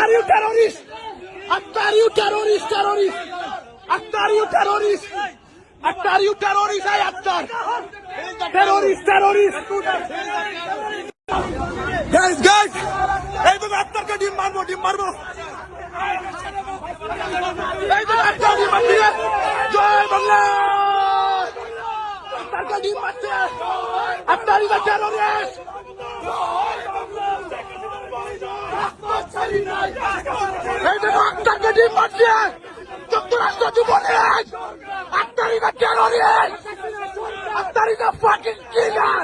Akhtar, you terrorist! Akhtar, you terrorist, terrorist! Akhtar, you terrorist! Akhtar, you terrorist, I Akhtar! Terrorist, terrorist! Guys, guys! Hey, তুমি আক্তারকে ডিম মারবো, ডিম মারবো! এই তো আক্তার ডিম মারছে! জয় বাংলা! আক্তারকে ডিম মারছে! Akter is a terrorist! এই তো আক্তারকে ডিম মারছে! যুক্তরাষ্ট্র Jubo League! Akter is a terrorist! Akter is a fucking killer!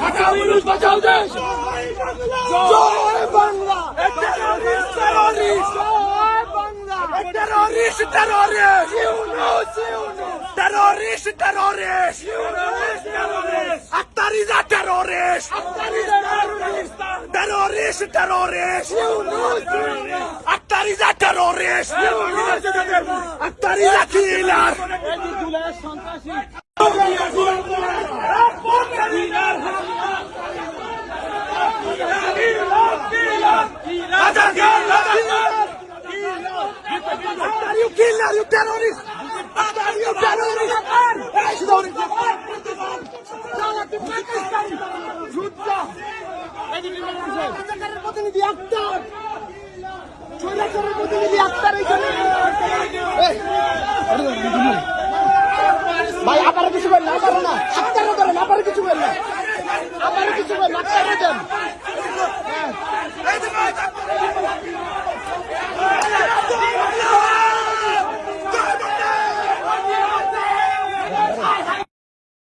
বাঁচাও মানুষ, বাঁচাও দেশ! জয় বাংলা! Terrorist, terrorist! জয় Bangla! Terrorist, terrorist! Terrorist, terrorist! Akhtar is a terrorist! Terrorist, terrorist! Akhtar is a terrorist! Akhtar is a killer! Akhtar, you killer, you terrorist! Akhtar, you terrorist! প্রতিনিধি আক্তার, প্রতিনিধি আক্তার এখানে ভাই, আপনারা কিছু বললেন না,